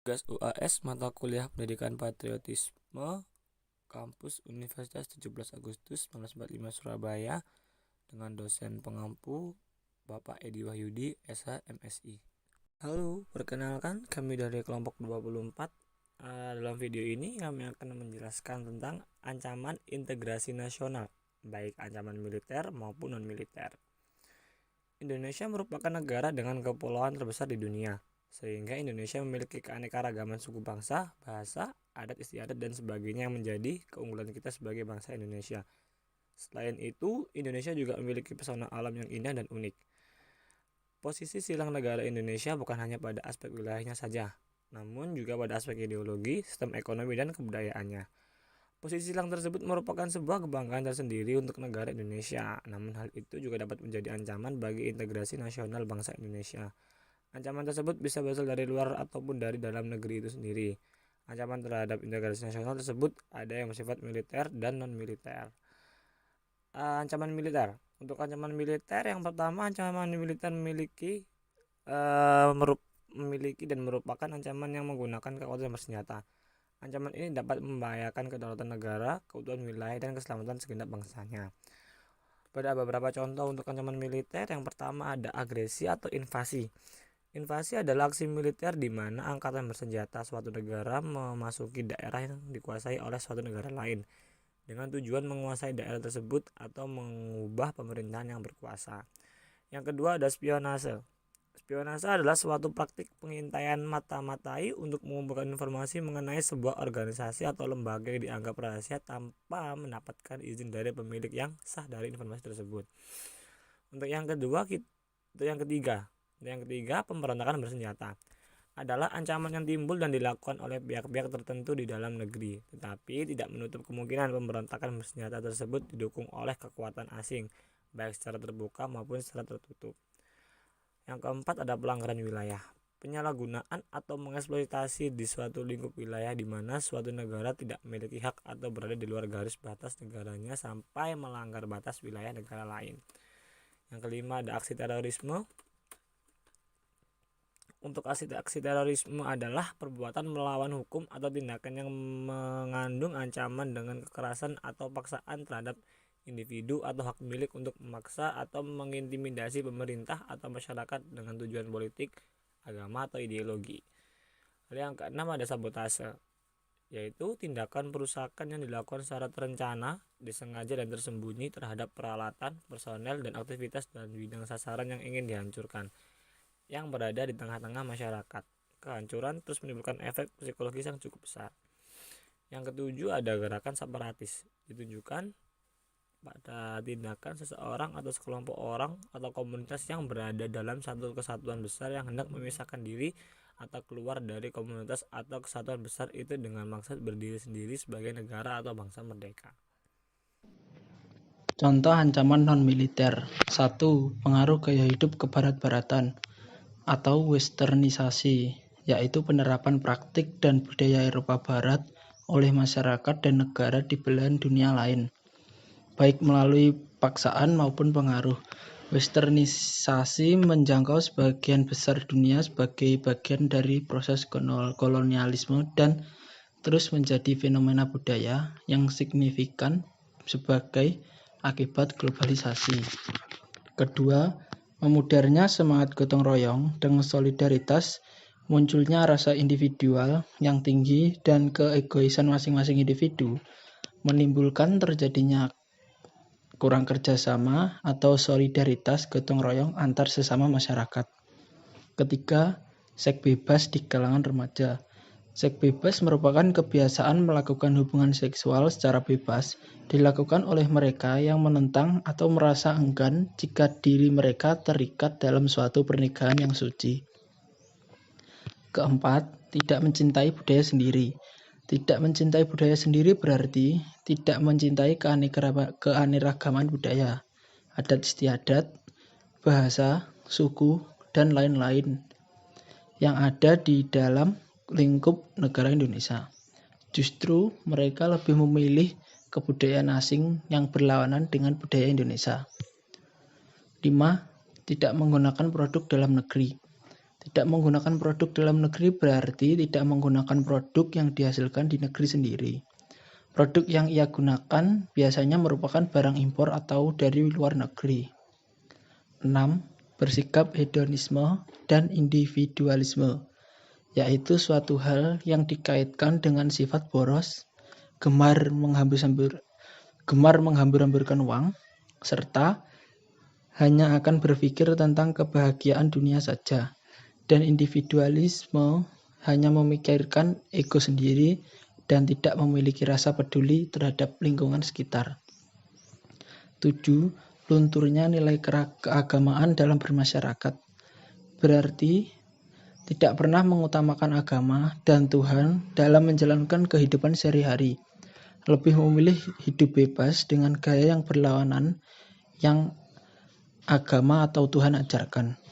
Tugas UAS mata kuliah Pendidikan Patriotisme Kampus Universitas 17 Agustus 1945 Surabaya dengan dosen pengampu Bapak Edi Wahyudi, SH, MSI. Halo, perkenalkan kami dari kelompok 24. Dalam video ini kami akan menjelaskan tentang ancaman integrasi nasional, baik ancaman militer maupun non-militer. Indonesia merupakan negara dengan kepulauan terbesar di dunia, sehingga Indonesia memiliki keanekaragaman suku bangsa, bahasa, adat istiadat, dan sebagainya yang menjadi keunggulan kita sebagai bangsa Indonesia. Selain itu, Indonesia juga memiliki pesona alam yang indah dan unik. Posisi silang negara Indonesia bukan hanya pada aspek wilayahnya saja, namun juga pada aspek ideologi, sistem ekonomi, dan kebudayaannya. Posisi silang tersebut merupakan sebuah kebanggaan tersendiri untuk negara Indonesia, namun hal itu juga dapat menjadi ancaman bagi integrasi nasional bangsa Indonesia. Ancaman tersebut bisa berasal dari luar ataupun dari dalam negeri itu sendiri. Ancaman terhadap integrasi nasional tersebut ada yang bersifat militer dan non-militer. Ancaman militer. Untuk ancaman militer, yang pertama, ancaman militer memiliki dan merupakan ancaman yang menggunakan kekuatan bersenjata. Ancaman ini dapat membahayakan kedaulatan negara, keutuhan wilayah, dan keselamatan segenap bangsanya. Pada beberapa contoh untuk ancaman militer, yang pertama ada agresi atau invasi. Invasi adalah aksi militer di mana angkatan bersenjata suatu negara memasuki daerah yang dikuasai oleh suatu negara lain dengan tujuan menguasai daerah tersebut atau mengubah pemerintahan yang berkuasa. Yang kedua ada spionase. Spionase adalah suatu praktik pengintaian mata-matai untuk mengumpulkan informasi mengenai sebuah organisasi atau lembaga yang dianggap rahasia tanpa mendapatkan izin dari pemilik yang sah dari informasi tersebut. Untuk yang ketiga, pemberontakan bersenjata adalah ancaman yang timbul dan dilakukan oleh pihak-pihak tertentu di dalam negeri, tetapi tidak menutup kemungkinan pemberontakan bersenjata tersebut didukung oleh kekuatan asing, baik secara terbuka maupun secara tertutup. Yang keempat ada pelanggaran wilayah. Penyalahgunaan atau mengeksploitasi di suatu lingkup wilayah di mana suatu negara tidak memiliki hak atau berada di luar garis batas negaranya sampai melanggar batas wilayah negara lain. Yang kelima ada aksi terorisme. Untuk aksi terorisme adalah perbuatan melawan hukum atau tindakan yang mengandung ancaman dengan kekerasan atau paksaan terhadap individu atau hak milik untuk memaksa atau mengintimidasi pemerintah atau masyarakat dengan tujuan politik, agama, atau ideologi. Lalu yang keenam ada sabotase, yaitu tindakan perusakan yang dilakukan secara terencana, disengaja dan tersembunyi terhadap peralatan, personel, dan aktivitas dan bidang sasaran yang ingin dihancurkan, yang berada di tengah-tengah masyarakat. Kehancuran terus menimbulkan efek psikologis yang cukup besar. Yang ketujuh ada gerakan separatis, ditunjukkan pada tindakan seseorang atau sekelompok orang atau komunitas yang berada dalam satu kesatuan besar yang hendak memisahkan diri atau keluar dari komunitas atau kesatuan besar itu dengan maksud berdiri sendiri sebagai negara atau bangsa merdeka. Contoh ancaman non-militer. 1. Pengaruh gaya hidup kebarat-baratan atau westernisasi, yaitu penerapan praktik dan budaya Eropa Barat oleh masyarakat dan negara di belahan dunia lain, baik melalui paksaan maupun pengaruh. Westernisasi menjangkau sebagian besar dunia sebagai bagian dari proses kolonialisme dan terus menjadi fenomena budaya yang signifikan sebagai akibat globalisasi. Kedua, memudarnya semangat gotong royong dengan solidaritas, munculnya rasa individual yang tinggi dan keegoisan masing-masing individu, menimbulkan terjadinya kurang kerjasama atau solidaritas gotong royong antar sesama masyarakat. Ketiga, seks bebas di kalangan remaja. Seks bebas merupakan kebiasaan melakukan hubungan seksual secara bebas dilakukan oleh mereka yang menentang atau merasa enggan jika diri mereka terikat dalam suatu pernikahan yang suci. Keempat, tidak mencintai budaya sendiri. Tidak mencintai budaya sendiri berarti tidak mencintai keanekaragaman budaya, adat istiadat, bahasa, suku, dan lain-lain yang ada di dalam lingkup negara Indonesia. Justru mereka lebih memilih kebudayaan asing yang berlawanan dengan budaya Indonesia. 5. Tidak menggunakan produk dalam negeri. Tidak menggunakan produk dalam negeri berarti tidak menggunakan produk yang dihasilkan di negeri sendiri. Produk yang ia gunakan biasanya merupakan barang impor atau dari luar negeri. 6. Bersikap hedonisme dan individualisme, yaitu suatu hal yang dikaitkan dengan sifat boros, gemar menghambur-hamburkan uang, serta hanya akan berpikir tentang kebahagiaan dunia saja. Dan individualisme hanya memikirkan ego sendiri dan tidak memiliki rasa peduli terhadap lingkungan sekitar. 7. Lunturnya nilai keagamaan dalam bermasyarakat. Berarti tidak pernah mengutamakan agama dan Tuhan dalam menjalankan kehidupan sehari-hari. Lebih memilih hidup bebas dengan gaya yang berlawanan yang agama atau Tuhan ajarkan.